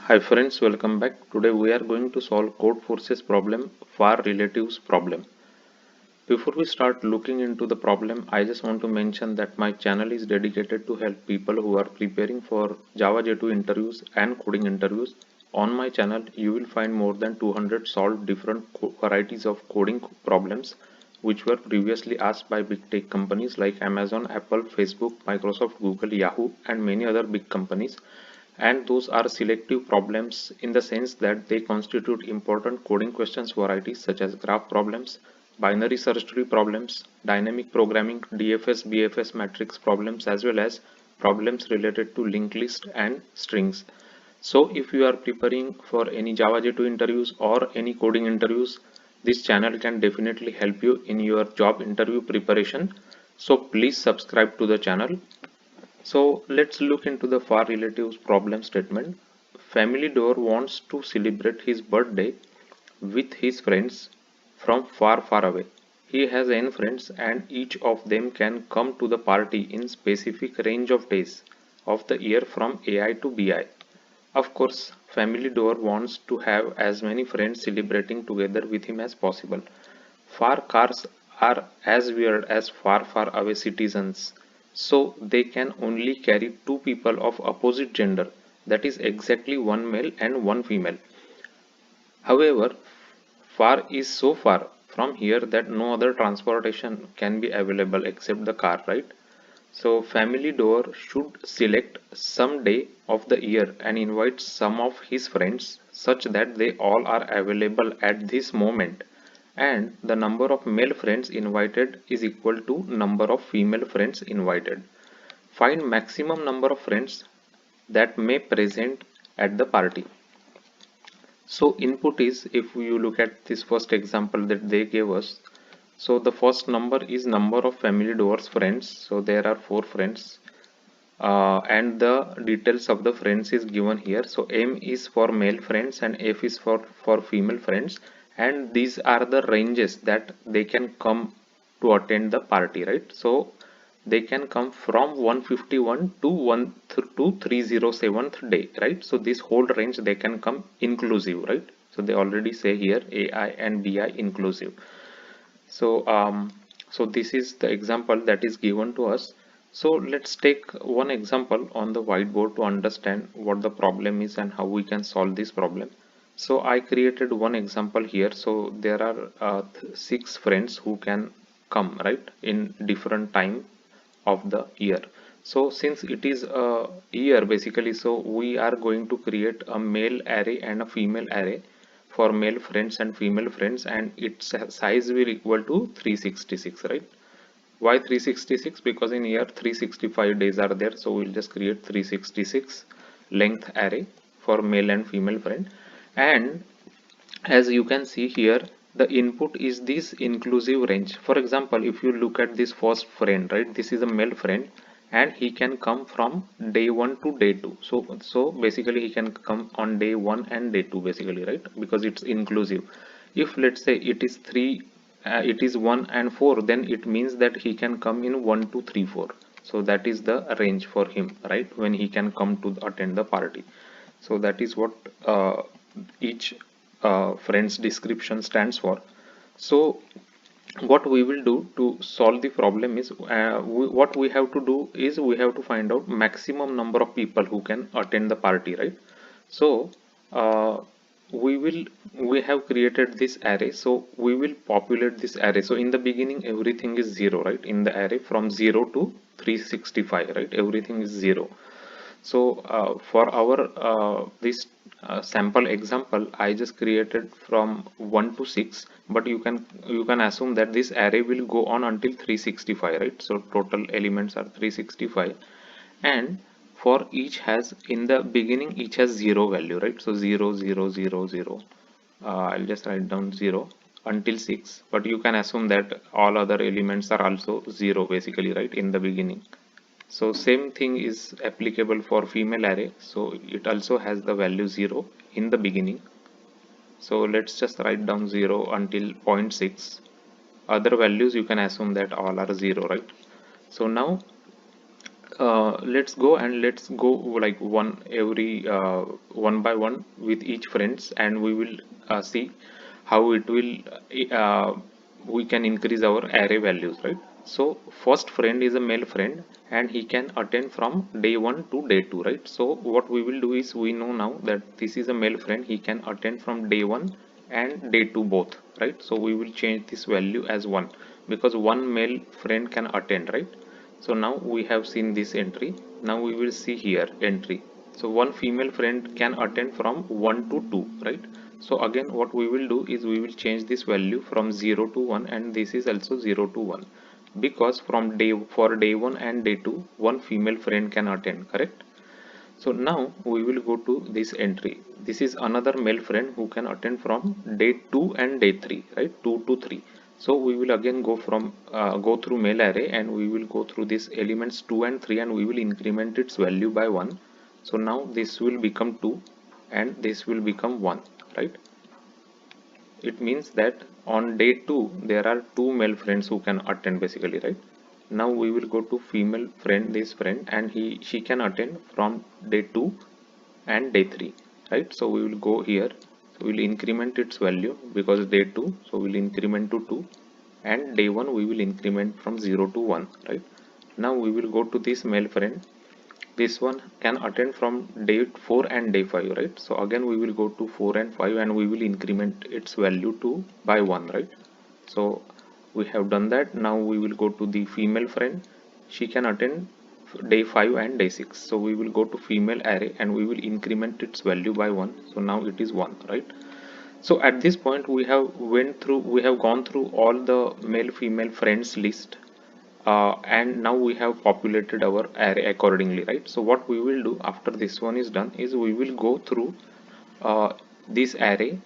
Hi friends, welcome back. Today we are going to solve code forces problem, var relatives problem. Before we start looking into the problem, I just want to mention that my channel is dedicated to help people who are preparing for Java J2 interviews and coding interviews. On my channel, you will find more than 200 solved different varieties of coding problems which were previously asked by big tech companies like Amazon, Apple, Facebook, Microsoft, Google, Yahoo, and many other big companies. And those are selective problems in the sense that they constitute important coding questions varieties such as graph problems, binary search tree problems, dynamic programming, DFS, BFS matrix problems, as well as problems related to linked list and strings. So if you are preparing for any Java J2 interviews or any coding interviews, this channel can definitely help you in your job interview preparation. So please subscribe to the channel. So let's look into the far relatives problem statement. Family door wants to celebrate his birthday with his friends from far away. He has n friends and each of them can come to the party in specific range of days of the year from AI to BI. Of course, family door wants to have as many friends celebrating together with him as possible. Far cars are as weird as far away citizens, so they can only carry two people of opposite gender, that is exactly one male and one female. However, far is so far from here that no other transportation can be available except the car, right? So family door should select some day of the year and invite some of his friends such that they all are available at this moment, and the number of male friends invited is equal to number of female friends invited. Find maximum number of friends that may present at the party. So input is, if you look at this first example that they gave us, so the first number is number of family doors friends. So there are four friends, and the details of the friends is given here. So M is for male friends and F is for female friends, and these are the ranges that they can come to attend the party, right? So they can come from 151 to 1 to 307th day, right? So this whole range they can come inclusive, right? So they already say here AI and BI inclusive. So so this is the example that is given to us. So let's take one example on the whiteboard to understand what the problem is and how we can solve this problem. So I created one example here. So there are six friends who can come, right, in different time of the year. So since it is a year basically, so we are going to create a male array and a female array for male friends and female friends, and its size will equal to 366, right? Why 366? Because in year 365 days are there, so we'll just create 366 length array for male and female friend. And as you can see here, the input is this inclusive range. For example, if you look at this first friend, right, this is a male friend and he can come from day 1 to day 2. So basically he can come on day 1 and day 2 basically, right, because it's inclusive. If let's say it is 3, it is 1 and 4, then it means that he can come in 1 2 3 4. So that is the range for him, right, when he can come to attend the party. So that is what each friend's description stands for. So what we will do to solve the problem is, what we have to do is we have to find out maximum number of people who can attend the party, right? So uh, we have created this array, so we will populate this array. So in the beginning everything is 0, right, in the array from 0 to 365, right, everything is 0. So for our sample example, I just created from 1 to 6, but you can assume that this array will go on until 365, right? So total elements are 365, and for each has, in the beginning each has 0 value, right? So 0 0 0 0. I'll just write down 0 until 6, but you can assume that all other elements are also 0 basically, right, in the beginning. So same thing is applicable for female array. So it also has the value 0 in the beginning. So let's just write down 0 until zero point 0.6. Other values you can assume that all are 0, right? So now Let's go and let's go like one by one with each friends, and we will see how it will uh, we can increase our array values, right? So first friend is a male friend, and he can attend from day 1 to day 2, right? So what we will do is, we know now that this is a male friend, he can attend from day 1 and day 2 both, right? So we will change this value as 1, because one male friend can attend, right? So now we have seen this entry. Now we will see here entry. So one female friend can attend from 1 to 2, right? So again what we will do is, we will change this value from 0 to 1, and this is also 0 to 1, because from day 1 and day 2 one female friend can attend, correct? So now we will go to this entry. This is another male friend who can attend from day 2 and day 3, right? 2 to 3. So we will again go through male array, and we will go through these elements 2 and 3, and we will increment its value by 1. So now this will become 2 and this will become 1, right? It means that on day 2 there are two male friends who can attend basically, right? Now we will go to female friend, this friend, and she can attend from day 2 and day 3, right? So we will go here, so we will increment its value, because day 2, so we will increment to 2, and day 1 we will increment from 0 to 1, right? Now we will go to this male friend. This one can attend from day 4 and day 5, right? So again we will go to 4 and 5, and we will increment its value to by 1, right? So we have done that. Now we will go to the female friend. She can attend day 5 and day 6, so we will go to female array, and we will increment its value by 1. So now it is 1, right? So at this point we have gone through all the male female friends list, and now we have populated our array accordingly, right? So what we will do after this one is done is, we will go through this array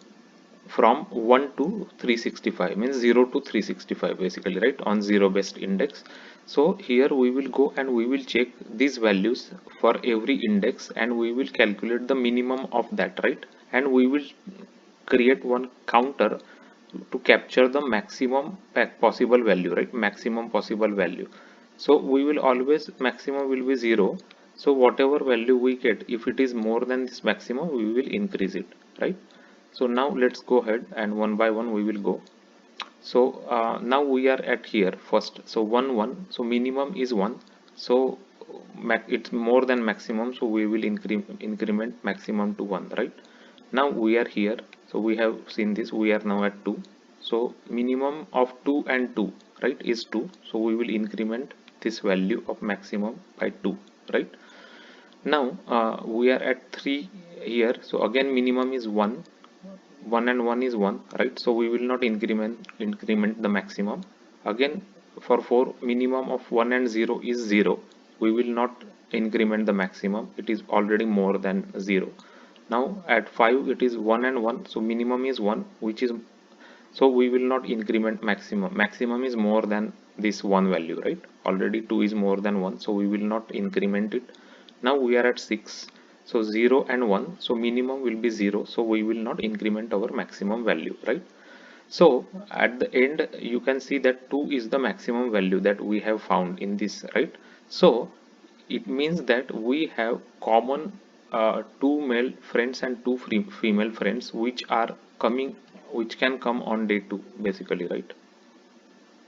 from 1 to 365, means 0 to 365 basically, right, on 0 based index. So here we will go and we will check these values for every index, and we will calculate the minimum of that, right? And we will create one counter to capture the maximum possible value, right? Maximum possible value. So we will always, maximum will be 0. So whatever value we get, if it is more than this maximum, we will increase it, right? So now let's go ahead, and one by one we will go. So now we are at here first. So 1 1, so minimum is 1. So it's more than maximum, so we will increment maximum to 1, right? Now we are here, so we have seen this, we are now at 2. So minimum of 2 and 2, right, is 2. So we will increment this value of maximum by 2, right? Now we are at 3 here, so again minimum is 1. 1 and 1 is 1, right? So we will not increment the maximum. Again for 4, minimum of 1 and 0 is 0. We will not increment the maximum, it is already more than 0. Now at 5 it is 1 and 1, so minimum is 1, which is, so we will not increment maximum. Maximum is more than this 1 value, right? Already 2 is more than 1, so we will not increment it. Now we are at 6, so 0 and 1, so minimum will be 0, so we will not increment our maximum value, right? So at the end you can see that 2 is the maximum value that we have found in this, right? So it means that we have common two male friends and two female friends, which are coming, which can come on day 2 basically, right?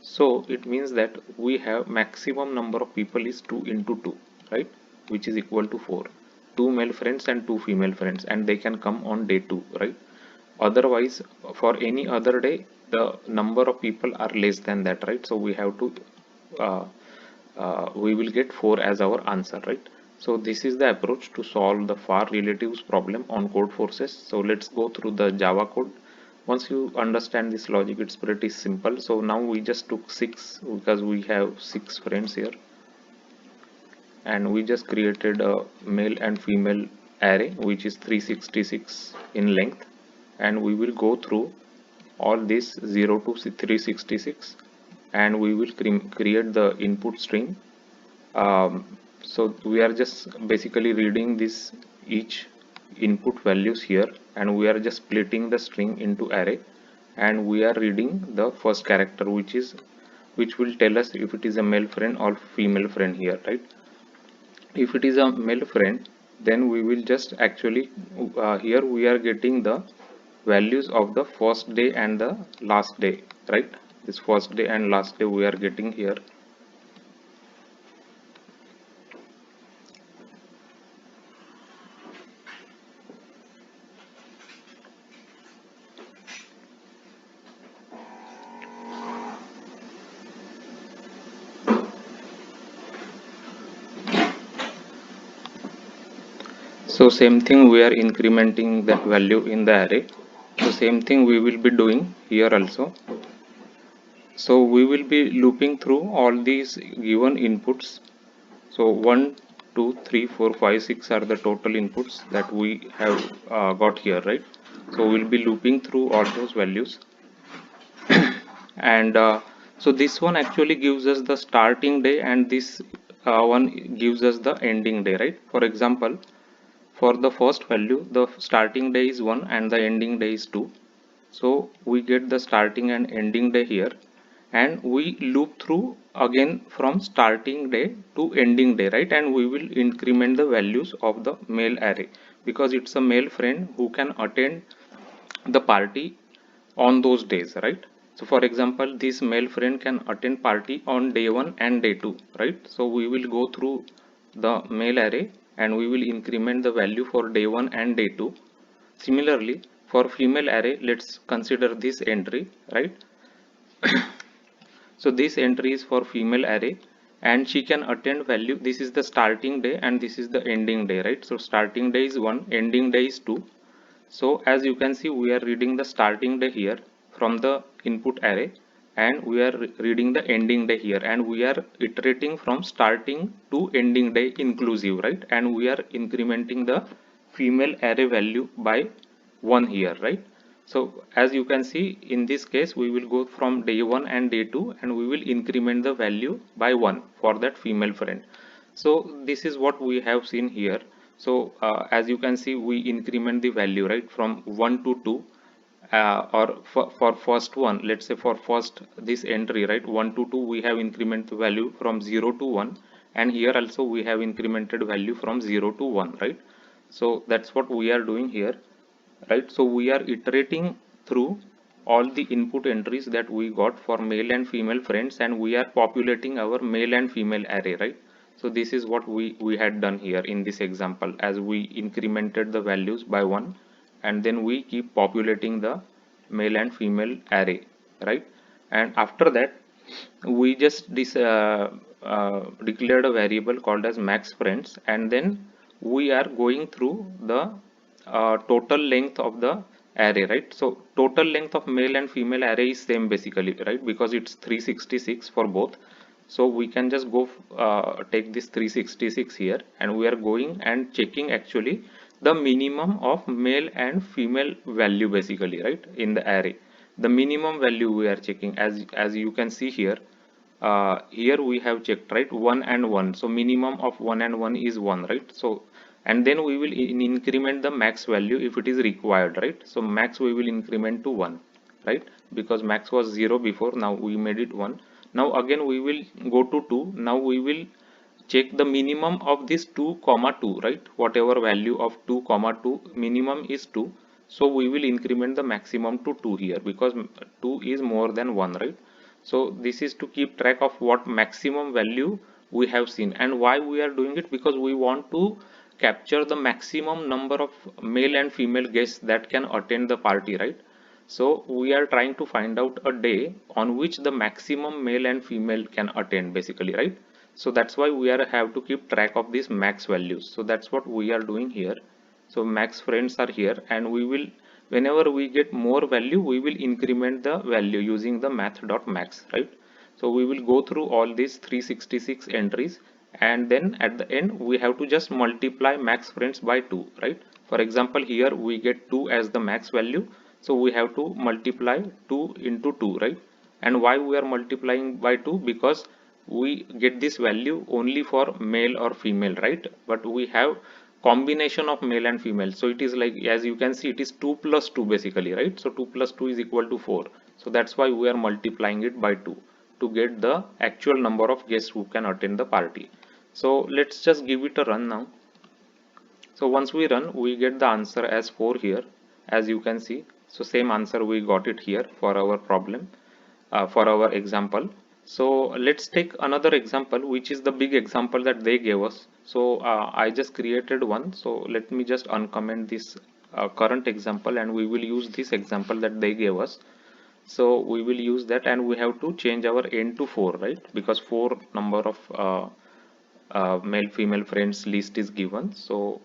So it means that we have maximum number of people is 2 into 2, right, which is equal to 4. Two male friends and two female friends, and they can come on day 2, right? Otherwise for any other day the number of people are less than that, right? So we have to uh, we will get 4 as our answer, right? So this is the approach to solve the far relatives problem on Codeforces. So let's go through the Java code. Once you understand this logic, it's pretty simple. So now we just took 6, because we have 6 friends here, and we just created a male and female array which is 366 in length, and we will go through all this 0 to 366, and we will create the input string. So we are just basically reading this each input values here, and we are just splitting the string into array, and we are reading the first character, which will tell us if it is a male friend or female friend here, right? If it is a male friend, then we will just actually here we are getting the values of the first day and the last day, right? This first day and last day we are getting here. So same thing, we are incrementing that value in the array. So same thing we will be doing here also. So we will be looping through all these given inputs. So 1 2 3 4 5 6 are the total inputs that we have got here, right? So we'll be looping through all those values. And so this one actually gives us the starting day, and this one gives us the ending day, right? For example, for the first value, the starting day is 1 and the ending day is 2. So we get the starting and ending day here, and we loop through again from starting day to ending day, right? And we will increment the values of the male array, because it's a male friend who can attend the party on those days, right? So for example, this male friend can attend party on day 1 and day 2, right? So we will go through the male array and we will increment the value for day 1 and day 2. Similarly, for female array, let's consider this entry, right? So this entry is for female array, and she can attend value. This is the starting day and this is the ending day, right? So starting day is 1, ending day is 2. So as you can see, we are reading the starting day here from the input array, and we are reading the ending day here, and we are iterating from starting to ending day inclusive, right? And we are incrementing the female array value by 1 here, right? So as you can see, in this case we will go from day 1 and day 2 and we will increment the value by 1 for that female friend. So this is what we have seen here. So as you can see, we increment the value, right, from 1 to 2, or for first one, let's say for first this entry, right, 1 to 2, we have increment the value from 0 to 1, and here also we have incremented value from 0 to 1, right? So that's what we are doing here, right? So we are iterating through all the input entries that we got for male and female friends, and we are populating our male and female array, right? So this is what we had done here in this example, as we incremented the values by 1 and then we keep populating the male and female array, right? And after that, we just declared a variable called as max friends, and then we are going through the total length of the array, right? So total length of male and female array is same basically, right? Because it's 366 for both. So we can just go take this 366 here, and we are going and checking actually the minimum of male and female value basically, right, in the array. The minimum value we are checking, as you can see here. Here we have checked, right, 1 and 1. So minimum of 1 and 1 is 1, right? So and then we will increment the max value if it is required, right? So max we will increment to 1, right? Because max was 0 before, now we made it 1. Now again we will go to 2. Now we will check the minimum of this 2 comma 2, right? Whatever value of 2 comma 2, minimum is 2. So we will increment the maximum to 2 here, because 2 is more than 1, right? So this is to keep track of what maximum value we have seen. And why we are doing it? Because we want to capture the maximum number of male and female guests that can attend the party, right? So we are trying to find out a day on which the maximum male and female can attend basically, right? So that's why we are have to keep track of these max values. So that's what we are doing here. So max friends are here, and we will, whenever we get more value, we will increment the value using the math.max, right? So we will go through all these 366 entries, and then at the end we have to just multiply max friends by 2, right? For example, here we get 2 as the max value, so we have to multiply 2 into 2, right? And why we are multiplying by 2? Because we get this value only for male or female, right? But we have combination of male and female, so it is like, as you can see, it is 2 plus 2 basically, right? So 2 plus 2 is equal to 4. So that's why we are multiplying it by 2 to get the actual number of guests who can attend the party. So let's just give it a run now. So once we run, we get the answer as 4 here, as you can see. So same answer we got it here for our problem, for our example. So let's take another example, which is the big example that they gave us. So I just created one. So let me just uncomment this current example, and we will use this example that they gave us. So we will use that, and we have to change our n to 4, right? Because 4 number of male female friends list is given. So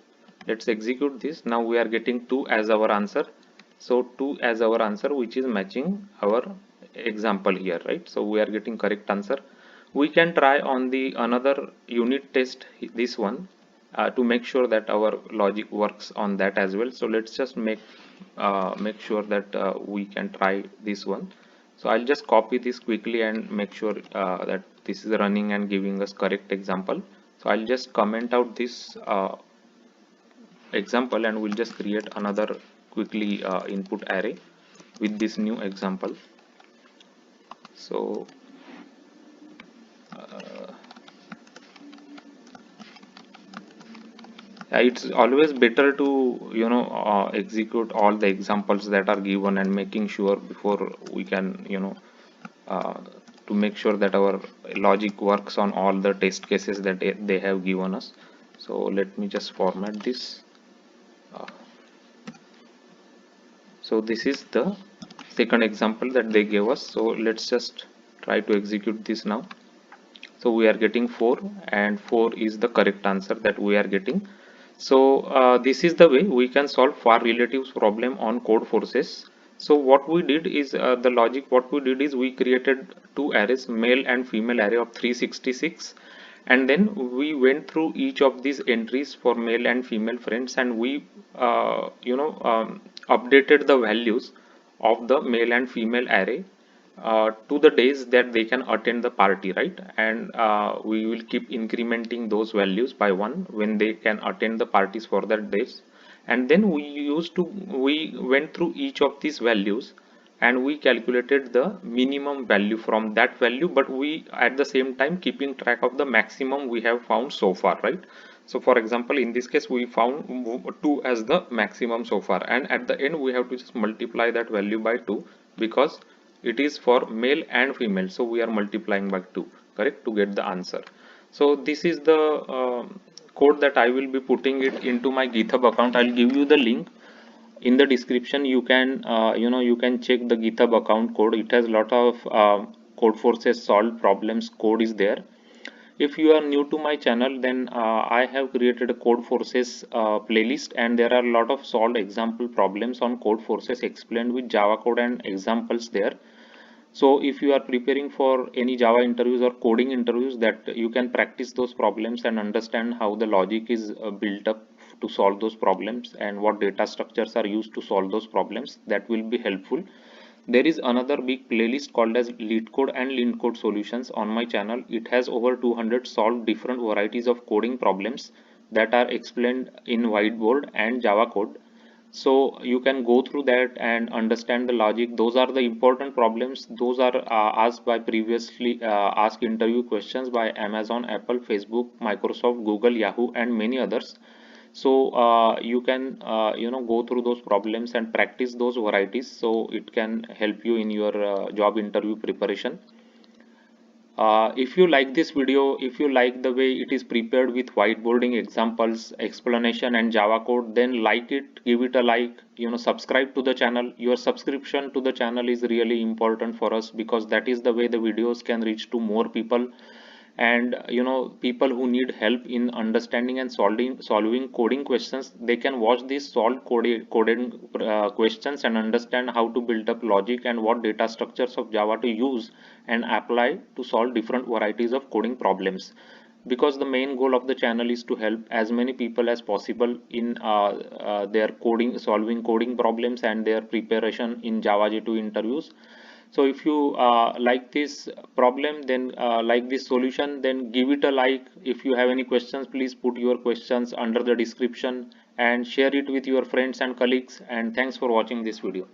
let's execute this. Now we are getting 2 as our answer. So 2 as our answer, which is matching our example here, right? So we are getting correct answer. We can try on the another unit test, this one, to make sure that our logic works on that as well. So let's just make sure that we can try this one. So I'll just copy this quickly and make sure that this is running and giving us correct example. So I'll just comment out this example, and we'll just create another quickly input array with this new example. So it's always better to execute all the examples that are given, and making sure before we can uh, to make sure that our logic works on all the test cases that they have given us. So let me just format this. uh, so this is the second example that they gave us. So let's just try to execute this now. So we are getting 4, and 4 is the correct answer that we are getting. So this is the way we can solve far relatives problem on Codeforces. So what we did is the logic, what we did is we created two arrays, male and female array of 366, and then we went through each of these entries for male and female friends, and we updated the values of the male and female array to the days that they can attend the party, right? And we will keep incrementing those values by 1 when they can attend the parties for that days. And then we went through each of these values, and we calculated the minimum value from that value, but we at the same time keeping track of the maximum we have found so far, right? So for example, in this case we found 2 as the maximum so far, and at the end we have to just multiply that value by 2, because it is for male and female, so we are multiplying by 2, correct, to get the answer. So this is the code that I will be putting it into my GitHub account. I'll give you the link in the description. You can you can check the GitHub account code. It has a lot of Codeforces solved problems code is there. If you are new to my channel, then I have created a Codeforces playlist, and there are a lot of solved example problems on Codeforces explained with Java code and examples there. So if you are preparing for any Java interviews or coding interviews, that you can practice those problems and understand how the logic is built up to solve those problems, and what data structures are used to solve those problems, that will be helpful. There is another big playlist called as LeetCode and LeanCode solutions on my channel. It has over 200 solved different varieties of coding problems that are explained in whiteboard and Java code. So you can go through that and understand the logic. Those are the important problems. Those are asked by previously asked interview questions by Amazon, Apple, Facebook, Microsoft, Google, Yahoo, and many others. So you can go through those problems and practice those varieties, so it can help you in your job interview preparation. If you like this video, if you like the way it is prepared with whiteboarding examples, explanation, and Java code, then like it, give it a like, subscribe to the channel. Your subscription to the channel is really important for us, because that is the way the videos can reach to more people. And people who need help in understanding and solving coding questions, they can watch these solved coding questions and understand how to build up logic and what data structures of Java to use and apply to solve different varieties of coding problems. Because the main goal of the channel is to help as many people as possible in their solving coding problems and their preparation in Java J2 interviews. So if you like this problem, then like this solution, then give it a like. If you have any questions, please put your questions under the description and share it with your friends and colleagues. And thanks for watching this video.